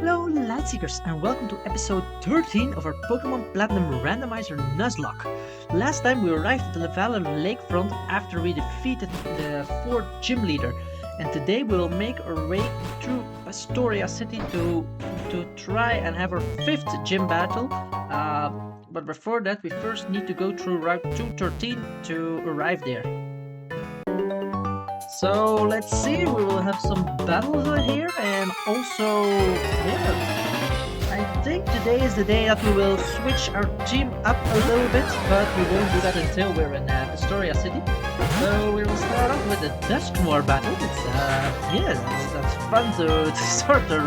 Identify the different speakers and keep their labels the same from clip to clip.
Speaker 1: Hello Lightseekers and welcome to episode 13 of our Pokemon Platinum Randomizer Nuzlocke. Last time we arrived at the Valor Lakefront after we defeated the 4th gym leader, and today we will make our way through Pastoria City to try and have our 5th gym battle. But before that we first need to go through Route 213 to arrive there. So let's see, we will have some battles out here, and also, yeah, I think today is the day that we will switch our team up a little bit, but we won't do that until we're in Pastoria City. So we will start off with the Dusknoir battle. It's that's fun to start the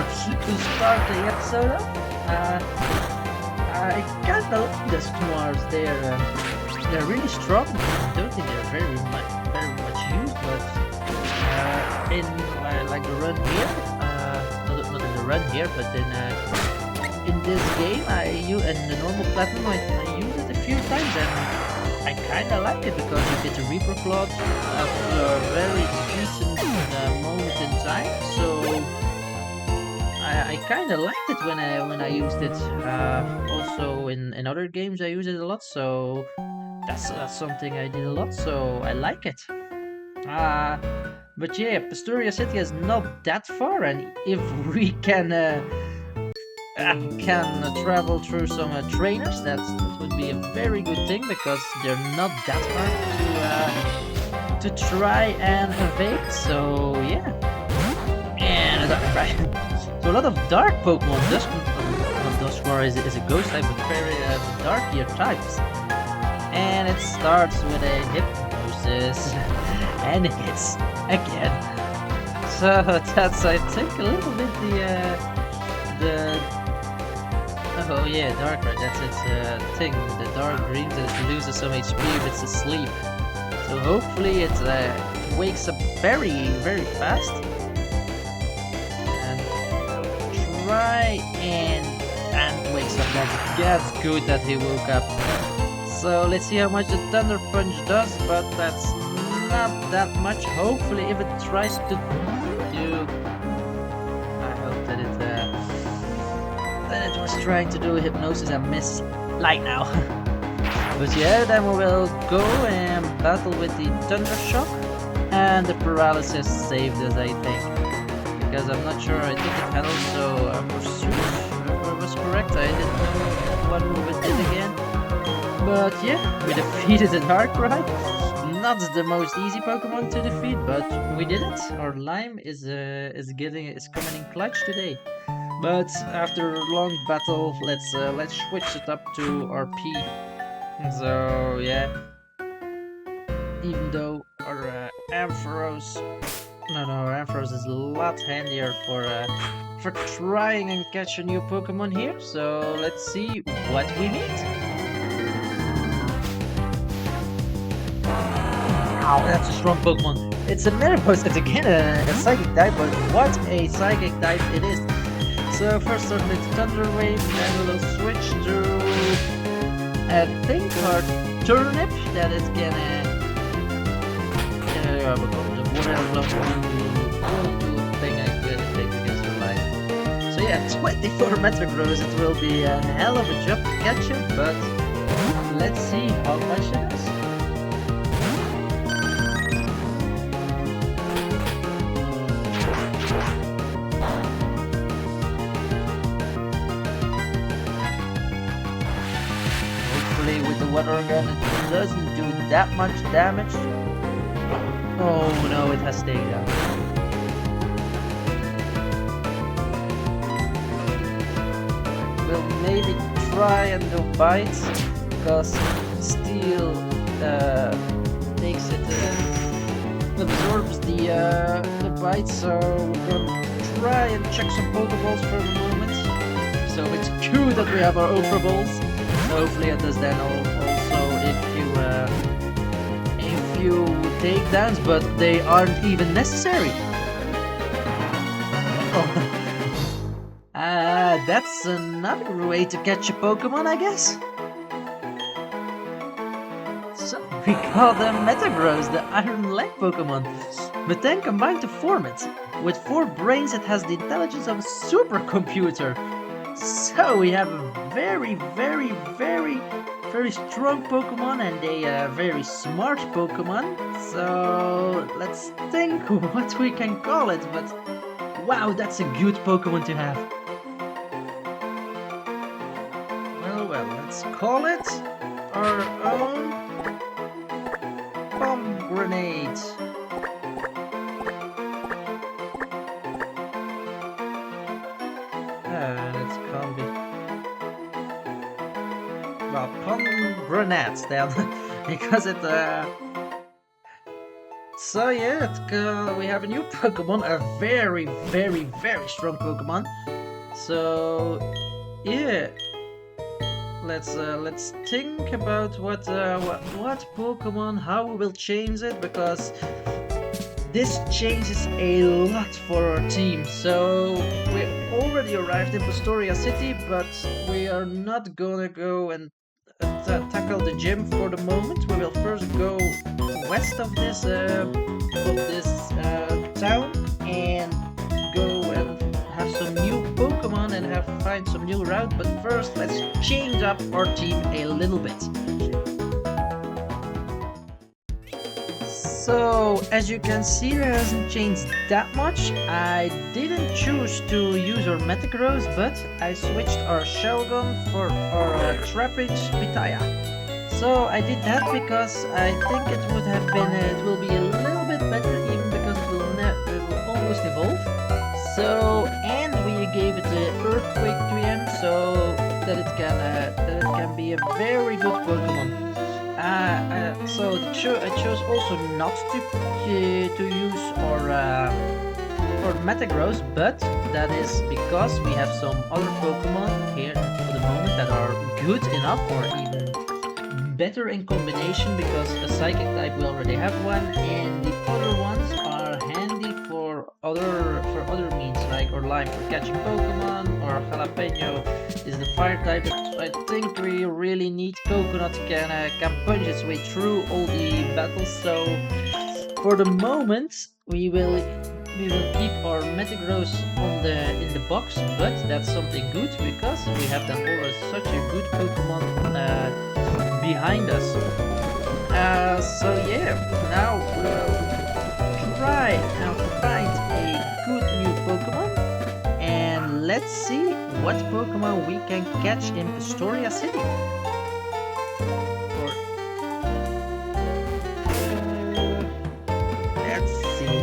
Speaker 1: episode off. I kinda like Dusknoirs. They're really strong. I don't think they're very much used, but in like the run here, not in the run here, but in this game, in the normal platinum, I use it a few times, and I kind of like it because you get a Reaper Claw after a very decent moment in time. So I kind of liked it when I used it. Also in other games, I use it a lot, so that's something I did a lot. So I like it. But yeah, Pastoria City is not that far, and if we can travel through some trainers, that would be a very good thing because they're not that hard to try and evade. So yeah, and so a lot of dark Pokemon. Dusknoir is a ghost type, but very darkier types, and it starts with a Hypnosis. And it hits again. So that's, I think, a little bit the oh yeah, dark red. That's its thing. The dark green that it loses some HP if it's asleep. So hopefully it wakes up very fast. And try and wakes up. That's good that he woke up. So let's see how much the Thunder Punch does, but that's not that much. Hopefully, if it tries to do, I hope that it was trying to do Hypnosis and miss like now. But yeah, then we will go and battle with the Thunder Shock, and the Paralysis saved us, I think, because I'm not sure. I think it had also Pursuit. If I was correct, I didn't know what move it did again. But yeah, we defeated the Darkrai. Not the most easy Pokemon to defeat, but we did it. Our Lime is coming in clutch today. But after a long battle, let's switch it up to our P. So yeah, even though our Ampharos, our Ampharos is a lot handier for trying and catch a new Pokemon here. So let's see what we meet. Wow, that's a strong Pokemon. It's a Metagross. It's again a Psychic type, but what a Psychic type it is. So first start with Thunder Wave, then we'll switch to I think our Turnip. That is gonna the thing I couldn't take against her life. So yeah, 24 Metagross. It will be a hell of a job to catch it, but let's see how much it is. With the Water Gun, it doesn't do that much damage. Oh no, it has stayed down. We'll maybe try and do bites, because Steel takes it, absorbs the bites, so we're gonna try and check some Pokeballs for the moment. So it's good that we have our Ultra Balls. Hopefully it does then also if you take downs, but they aren't even necessary. Oh. That's another way to catch a Pokemon, I guess. So we call them Metagross, the Iron Leg Pokemon. but then combined to form it. With 4 brains, it has the intelligence of a supercomputer. So we have a very, very, very, very strong Pokemon and a very smart Pokemon. So let's think what we can call it, but wow, that's a good Pokemon to have. Well, let's call it our own Pomegranate. Let's call it, well, Pomegranate then, because it so yeah, we have a new Pokemon, a very, very, very strong Pokemon. So yeah, let's think about what Pokemon, how we will change it, because this changes a lot for our team. So we already arrived in Pastoria City, but we are not gonna go and tackle the gym for the moment. We will first go west of this town and go and have some new Pokemon and find some new route. But first, let's change up our team a little bit. So, as you can see, there hasn't changed that much. I didn't choose to use our Metagross, but I switched our Shelgon for our Trapinch Pitaya. So I did that because I think it would have been, it will be a little bit better, even because it will almost evolve. So, and we gave it the Earthquake 3M, so that it can be a very good Pokemon. So I chose also not to use our Metagross, but that is because we have some other Pokemon here for the moment that are good enough, or even better in combination, because a Psychic type we already have one, and the other ones are handy for other means, like our Lime for catching Pokemon, or Jalapeno is the Fire type. I think we really need Coconut can punch its way through all the battles. So for the moment we will keep our Metagross in the box, but that's something good because we have them all as such a good Pokemon behind us. So yeah, now we'll try and find a good new Pokemon, and let's see what Pokemon we can catch in Pastoria City. Let's see.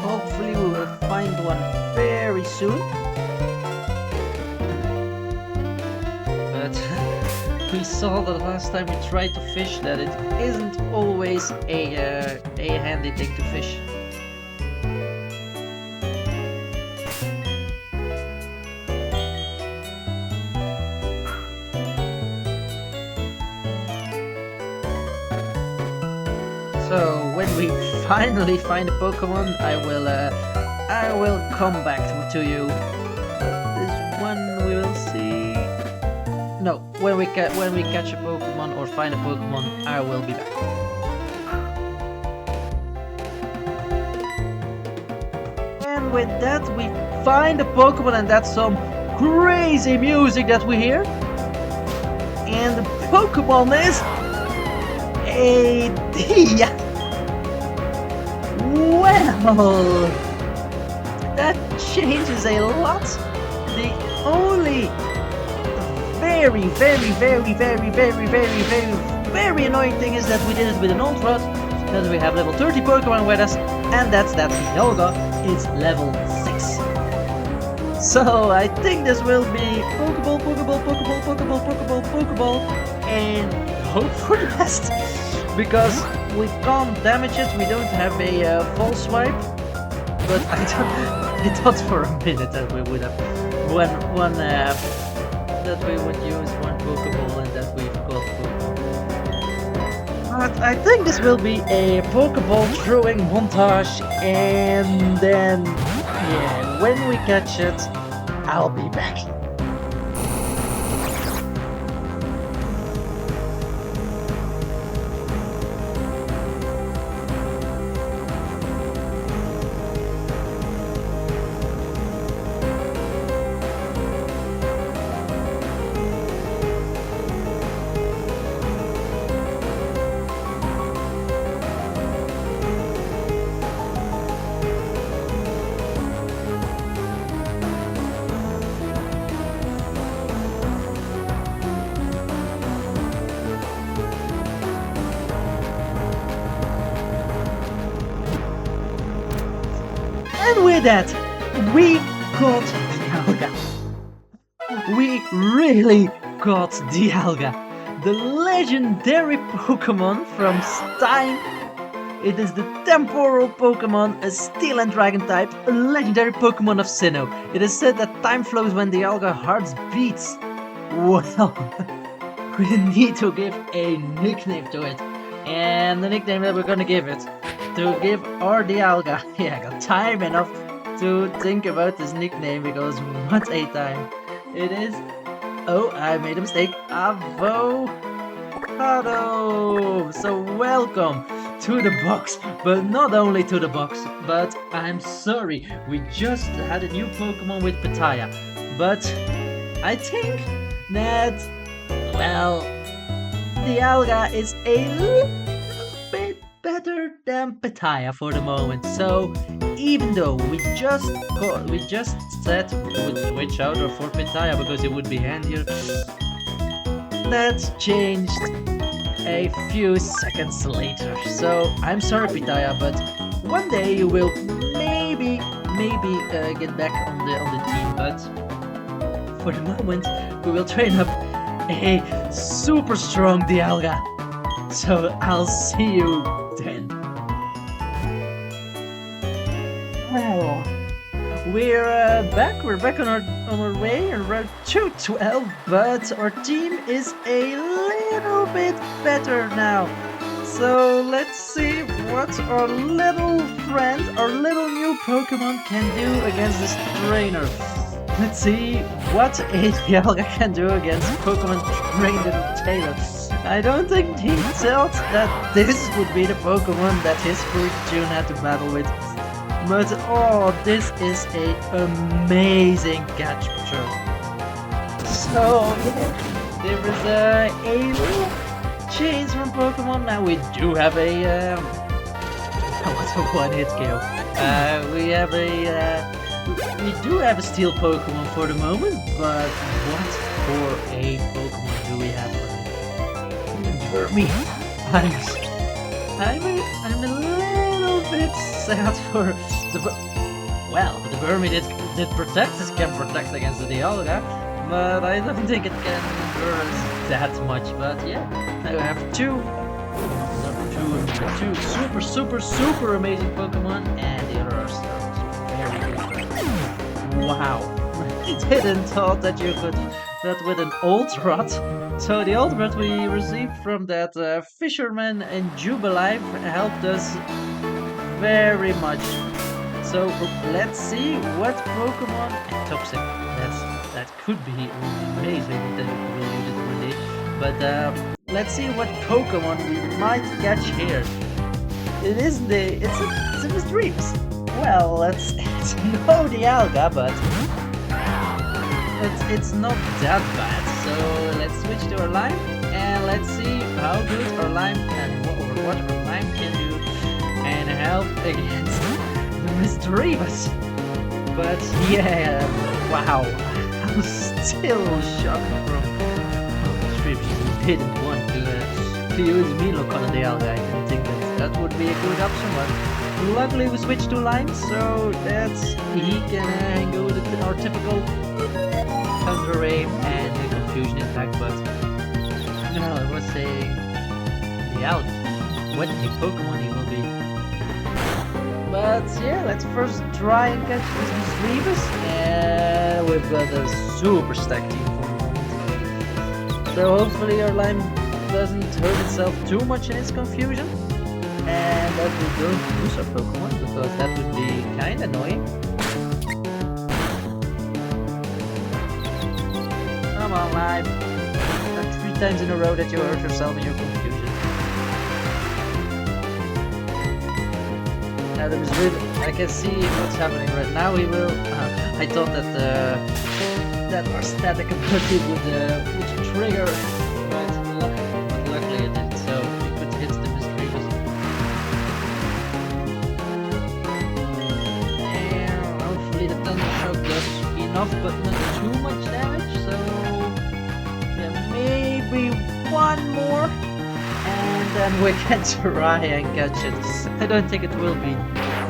Speaker 1: Hopefully we will find one very soon. But we saw the last time we tried to fish that it isn't always a handy thing to fish. So when we finally find a Pokemon, I will come back to you. This one we will see. No, when we catch a Pokemon or find a Pokemon, I will be back. And with that, we find a Pokemon, and that's some crazy music that we hear. And the Pokemon is a Dia. Well, that changes a lot. The only very, very, very, very, very, very, very, very annoying thing is that we did it with an Ultra, that we have level 30 Pokemon with us, and that's that Yoga is level 6. So I think this will be Pokeball, Pokeball, Pokeball, Pokeball, Pokeball, Pokeball, and hope for the best. Because we can't damage it, we don't have a false swipe, but I thought for a minute that we would have that we would use one Pokeball and that we've got Pokeball. But I think this will be a Pokeball throwing montage, and then yeah, when we catch it, I'll be back. that, we got Dialga. We really got Dialga, the legendary Pokémon from Stein. It is the temporal Pokémon, a Steel and Dragon type, a legendary Pokémon of Sinnoh. It is said that time flows when Dialga heart beats. Well, we need to give a nickname to it. And the nickname that we're gonna give it, to give our Dialga, yeah, I got time enough to think about this nickname, because what a time. It is, oh, I made a mistake, Avocado! So welcome to the box, but not only to the box, but I'm sorry, we just had a new Pokemon with Pattaya, but I think that, well, Dialga is a little bit better than Pattaya for the moment. So even though we just said we would switch out for Pattaya because it would be handier, that's changed a few seconds later. So I'm sorry, Pattaya, but one day you will maybe get back on the team. But for the moment, we will train up a super strong Dialga. So I'll see you then. Well, we're back. We're back on our way on Route 212, but our team is a little bit better now. So let's see what our little friend, our little new Pokemon can do against this trainer. Let's see what a Dialga can do against Pokemon trained in Taylor. I don't think he thought that this would be the Pokemon that his June had to battle with. But oh, this is a amazing capture. So yeah, there is a little change from Pokemon. Now we do have a what's a one-hit kill? We do have a Steel Pokemon for the moment, but what for a Pokemon do we have for him? For me, I'm a little bit sad for the the Burmy did protect. It can protect against the Dialga, but I don't think it can hurt us that much. But yeah, now we have two super amazing Pokemon, and the others are very good. Wow, I didn't thought that you could that with an Ultrat. So the Ultrat we received from that fisherman in Jubilife helped us very much. So let's see what Pokemon and Toxic. That could be amazing that we will use it one day. But let's see what Pokemon we might catch here. It's a Misdreams. Well, it's no Dialga, but it's not that bad. So let's switch to our line and let's see how good our line and what our line can do and help against the Misdreams. But yeah, wow, I'm still shocked from Misdreams didn't want to use Milo on Dialga. I didn't think that would be a good option, but luckily we switched to lines, so that's he can go with our typical counter aim and the confusion attack. But no, I was saying Dialga, what a Pokemon he will be. But yeah, let's first try and catch this Misdreavus, and we've got a super stacked team for the moment. So hopefully our line doesn't hurt itself too much in its confusion, and that we don't lose our Pokemon, because that would be kinda annoying. Come on, Lime. Not 3 times in a row that you hurt yourself in your confusion. Now there is really, I can see what's happening right now. He will. I thought that that our static ability would trigger, but luckily it didn't. So we could hit the Misdreavus. And hopefully the Thunder Shock does enough, but not too much damage. So yeah, maybe one more. And then we can try and catch it. I don't think it will be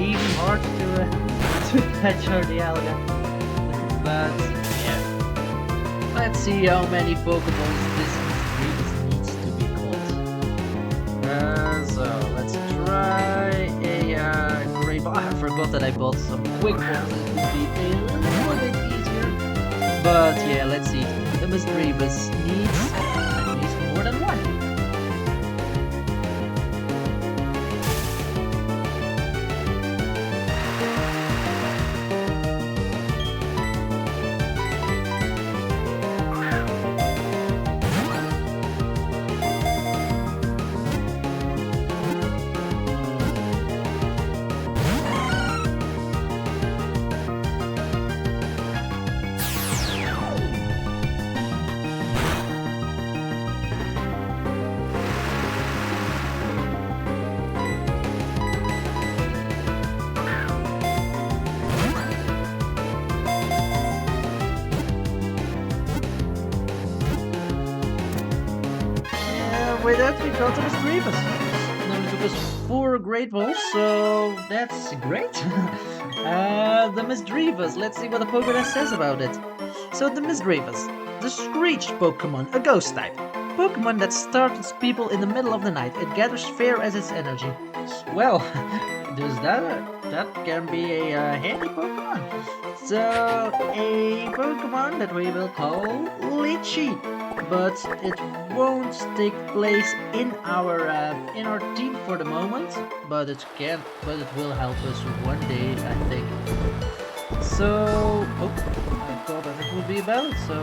Speaker 1: even hard to to catch the Alga. But yeah, let's see how many Pokeballs this Remus needs to be caught. So let's try a Great Ball. I forgot that I bought some Quick Balls. It would be a little bit easier. But yeah, let's see. The Misdreavus needs at least more than one. With that, we got to the Misdreavus. Now it took us 4 Great Balls, so that's great. The Misdreavus, let's see what the Pokédex says about it. So the Misdreavus, the Screech Pokemon, a ghost type. Pokemon that startles people in the middle of the night. It gathers fear as its energy. Well, does that can be a handy Pokemon. So a Pokemon that we will call Litchi. But it won't take place in our team for the moment. But it will help us one day, I think. So, I thought that it would be about. So,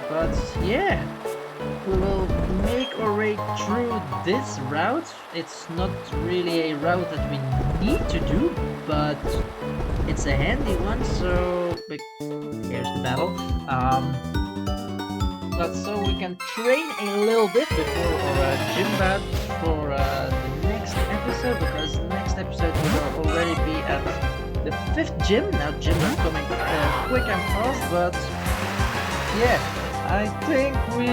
Speaker 1: but yeah, we will make our way through this route. It's not really a route that we need to do, but it's a handy one, so here's the battle. But so we can train a little bit before our gym battle for the next episode, because the next episode will already be at the 5th gym. Now gyms are coming quick and fast, but yeah, I think he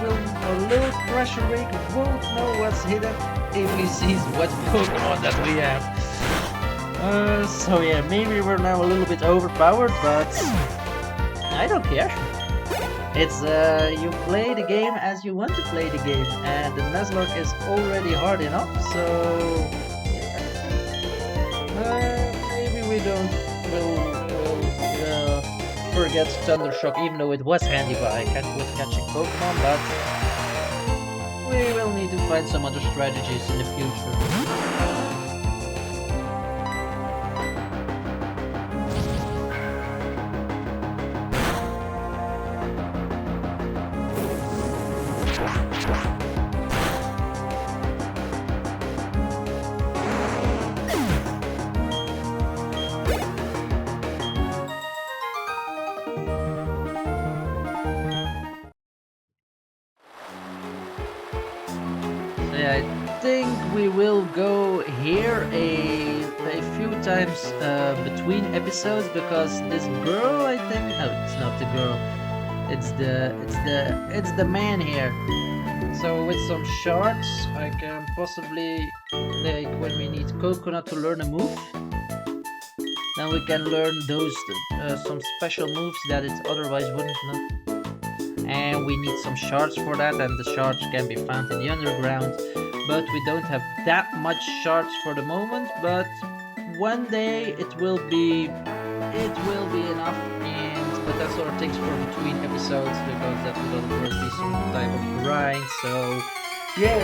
Speaker 1: will a little pressure week won't know what's hidden if he sees what Pokemon that we have. So yeah, maybe we're now a little bit overpowered, but I don't care. It's you play the game as you want to play the game, and the Nuzlocke is already hard enough, so yeah. Maybe we don't will forget Thunder Shock, even though it was handy with catching Pokemon, but we will need to find some other strategies in the future. I think we will go here a few times between episodes, because this girl, I think, no, it's not the girl, it's the man here. So with some shards, I can possibly, like when we need Coconut to learn a move, then we can learn those some special moves that it otherwise wouldn't know. And we need some shards for that, and the shards can be found in the underground, but we don't have that much shards for the moment, but one day it will be enough. But that's sort of takes for between episodes, because that will of course be some type of grind. So yeah,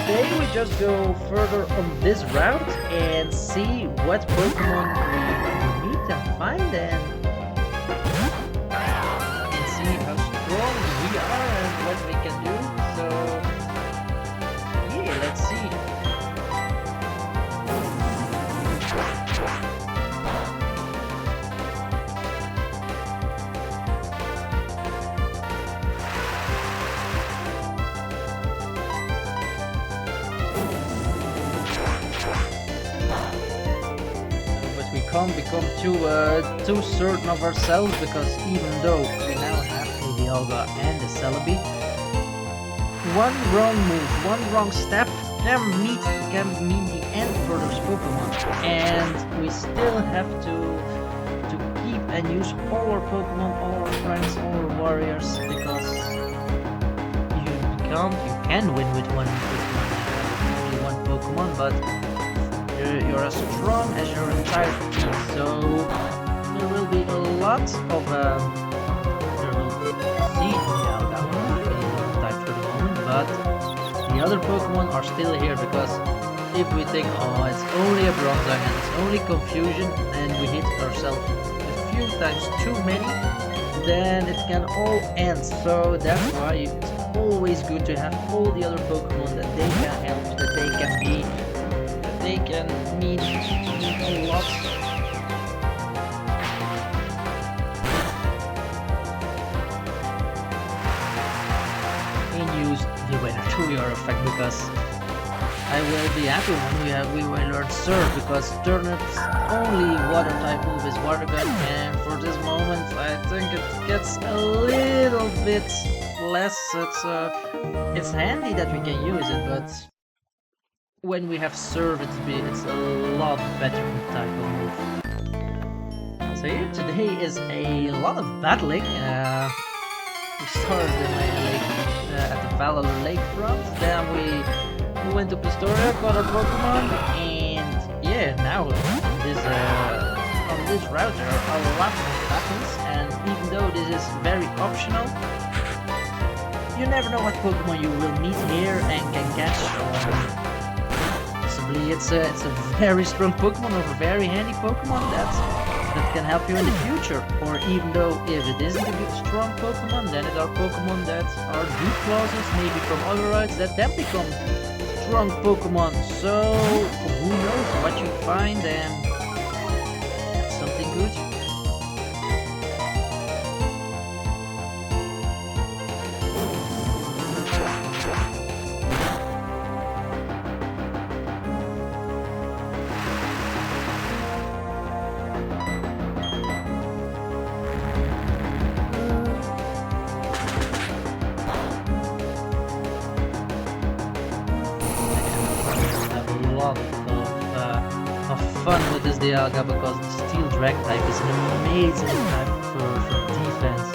Speaker 1: today we just go further on this route and see what Pokemon we meet and find, and see how strong we are and what we can do. So yeah, let's see. But we can't become too certain of ourselves, because even though we now have the Dialga and the Celebi, one wrong move, one wrong step, can mean the end for those Pokemon, and we still have to keep and use all our Pokemon, all our friends, all our warriors, because you can win with only one Pokemon, but you're as strong as your entire team. So there will be a lot of there will be type for the moment, but the other Pokemon are still here, because if we think, oh, it's only a Bronzong and it's only confusion, and we hit ourselves a few times too many, then it can all end. So that's why it's always good to have all the other Pokemon that they can help, that they can mean a lot. Use the weather to your effect, because I will be happy when we will learn Surf, because Turnip's only water type move is Water Gun, and for this moment I think it gets a little bit less. It's handy that we can use it, but when we have Surf, it's a lot better type of move. So here today is a lot of battling. We started in at the Valor Lakefront, then we went to Pastoria, got our Pokemon, and yeah, now on this route there are a lot of battles, and even though this is very optional, you never know what Pokemon you will meet here and can catch. Possibly it's a very strong Pokemon or a very handy Pokemon that can help you in the future, or even though if it isn't a good strong Pokemon, then it are Pokemon that are deep clauses, maybe from other routes, that then become strong Pokemon. So who knows what you find, and that's something good. Of fun with this Dialga, because the Steel Drag type is an amazing type for defense.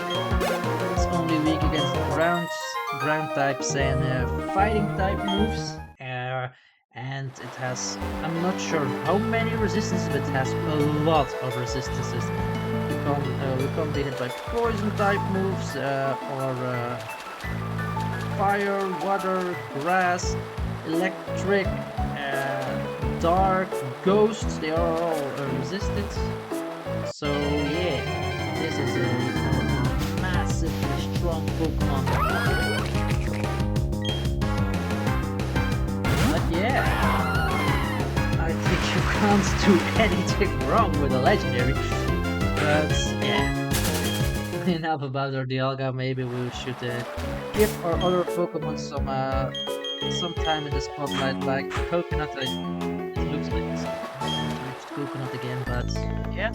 Speaker 1: It's only weak against ground types and fighting type moves, and it has, I'm not sure how many resistances, but it has a lot of resistances. We can't be hit by poison type moves, or fire, water, grass, electric, dark, ghosts, they are all resisted. So yeah, this is a massively strong Pokemon. But yeah, I think you can't do anything wrong with a legendary. But yeah, enough about our Dialga. Maybe we should give our other Pokemon some time in the spotlight, like Coconut. It looks like it's Coconut again, but yeah.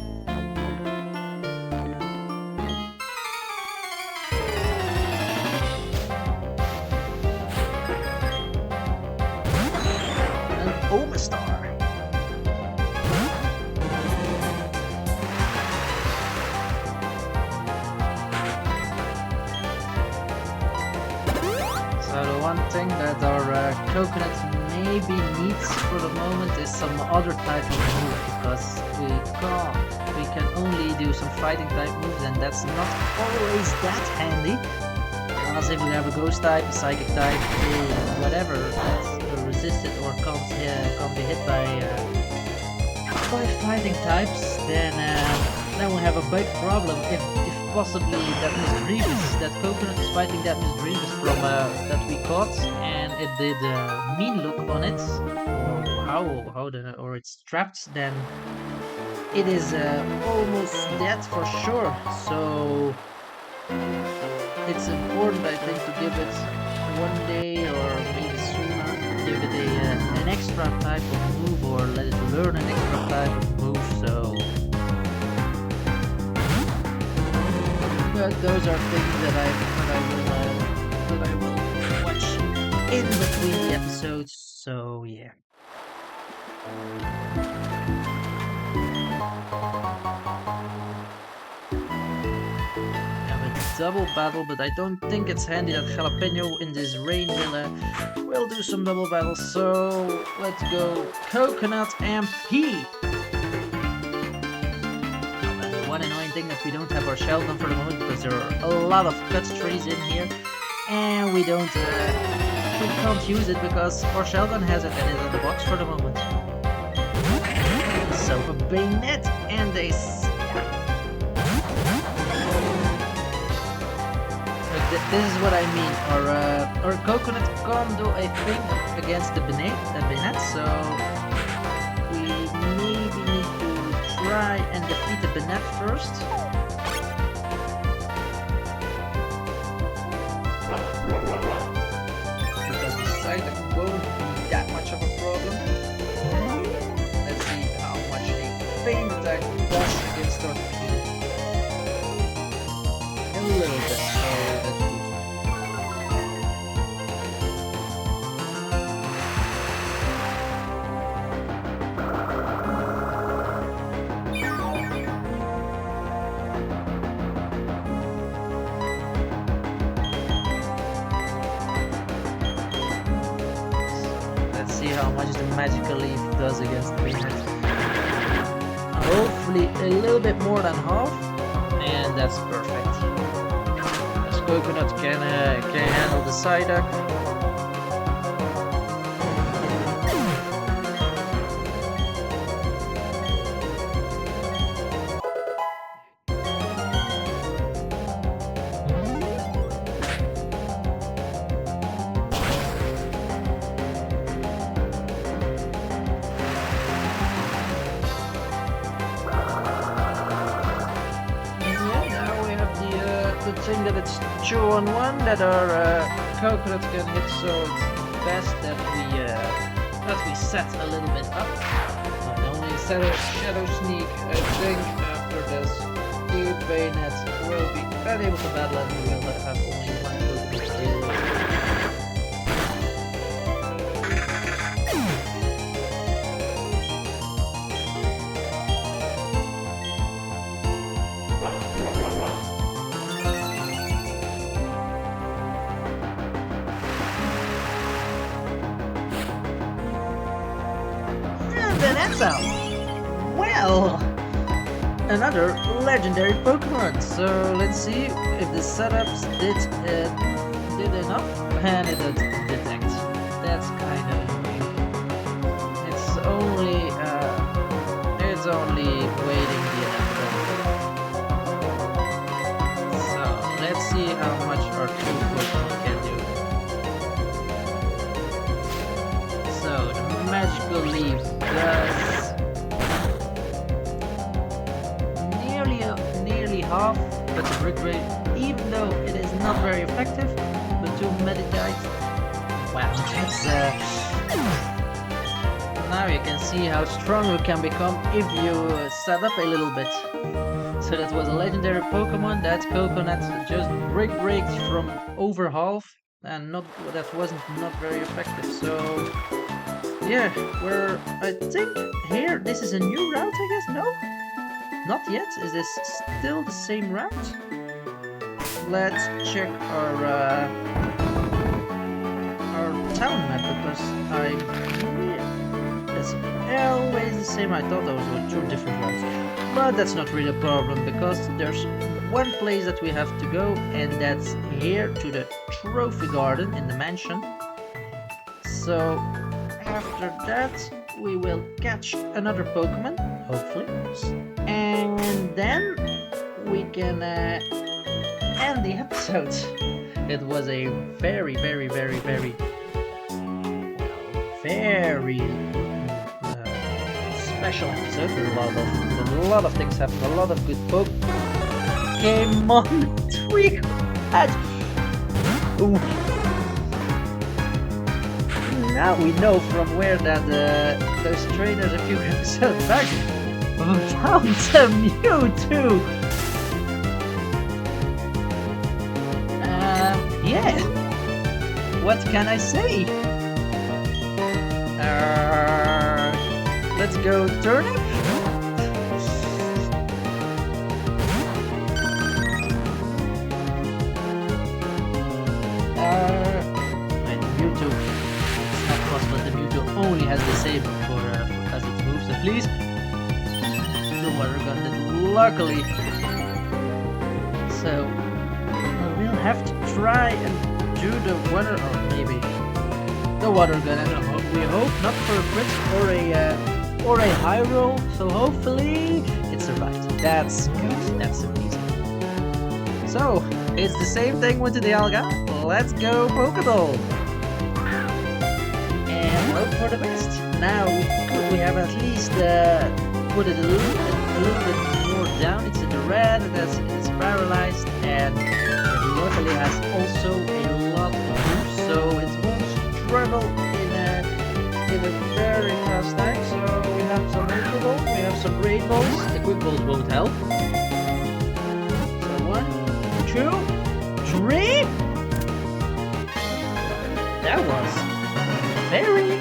Speaker 1: An Omastar. So the one thing that our Coconut maybe needs for the moment is some other type of move, because we can only do some fighting type moves, and that's not always that handy. Because if we have a ghost type, a psychic type, whatever that's resisted or can't be hit by fighting types, then we have a big problem. If possibly that Misdreavus, that Coconut is fighting that Misdreavus from that we caught, and it did mean look on it, or it's trapped, then it is almost dead for sure. So it's important, I think, to give it one day or maybe sooner, give it an extra type of move, or let it learn an extra type of move. So but those are things that I will watch in between the episodes. So yeah. Have a double battle, but I don't think it's handy that Jalapeno in this rain will do some double battles. So let's go Coconut and Pea. One annoying thing that we don't have our Sheldon for the moment because there are a lot of cut trees in here, and we can't use it because our Sheldon has it and it's in the box for the moment. So a bayonet and a this is what I mean. Our coconut can't do a thing against the bayonet, so we maybe need to try and defeat the bayonet first. Because the side won't be that much of a problem. Let's see how much a pain attack does against our team. A little bit, so that's good. How much the magical leaf does against the bayonet. Hopefully a little bit more than half, and that's perfect. This coconut can handle the Psyduck. Thing that it's 2-on-1 that our coconut can hit, so it's best that we set a little bit up. Not only set a shadow sneak, I think after this the bayonet will be unable to battle and we will have only one coconut to deal with. Well, another legendary Pokemon. So let's see if the setups did enough, and it did detect. That's kind of annoying. It's only waiting the inevitable. So let's see how much our two Pokemon can do. So the magical leaf does nearly half, but the brick rate, even though it is not very effective, but to meditate, wow, that's now you can see how strong we can become if you set up a little bit. So that was a legendary Pokemon. That coconut just brick breaks from over half, and that wasn't very effective. So yeah, I think here, this is a new route, I guess, no? Not yet, is this still the same route? Let's check our town map, because it's always the same. I thought those were two different routes, but that's not really a problem, because there's one place that we have to go, and that's here to the trophy garden in the mansion. So after that we will catch another Pokemon, hopefully, and then we can end the episode. It was a very special episode with a lot of things happened, a lot of good Pokemon we had. Ooh. Now we know from where that those trainers a few episodes back found some Mewtwo. Yeah. What can I say? Let's go turnip. And Mewtwo. It's not possible. The Mewtwo only has disabled for as it moves. So please, the water gun did luckily. So we'll have to try and do the water, or maybe the water gun. And we hope not for a crit or a high roll. So hopefully it survived. That's good. That's amazing. So it's the same thing with the Alga. Let's go Pokeball and hope for the best. Now we have at least put it a little bit more down. It's in the red. It's paralyzed, and it luckily has also a lot of moves, so it won't struggle in a very fast time. So we have some Ultra Balls, we have some Great Balls. The Quick Balls won't help. So 1, 2, 3. That was very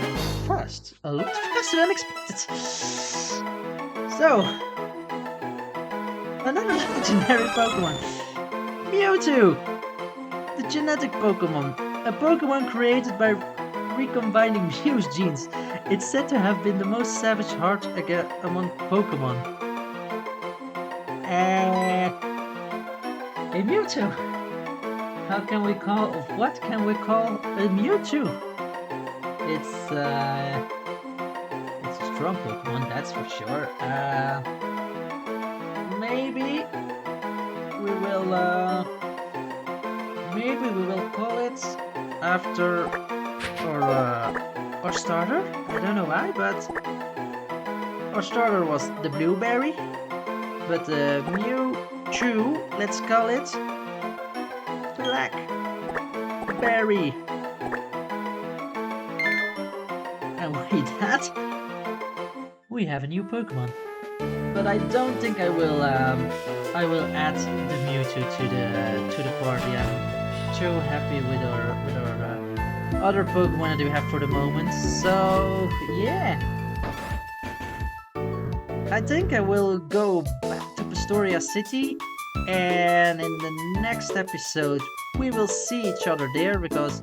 Speaker 1: fast. A lot faster than expected. So, another legendary Pokemon. Mewtwo! The genetic Pokemon. A Pokemon created by recombining Mew's genes. It's said to have been the most savage heart among Pokemon. A Mewtwo! What can we call a Mewtwo? It's a strong Pokemon, that's for sure. Maybe we will call it after our starter. I don't know why, but our starter was the blueberry. But Mewtwo, let's call it Blackberry. And with that, we have a new Pokemon. But I don't think I will add the Mewtwo to the party. I'm too happy with our other Pokemon that we have for the moment. So yeah, I think I will go back to Pastoria City, and in the next episode we will see each other there, because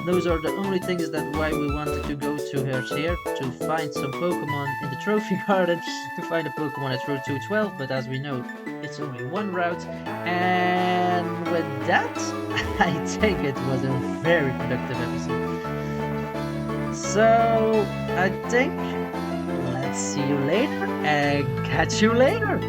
Speaker 1: those are the only things that why we wanted to go to her here, to find some Pokemon in the trophy garden, to find a Pokemon at Route 212, but as we know, it's only one route. And with that, I think it was a very productive episode. So, I think, let's see you later, and catch you later!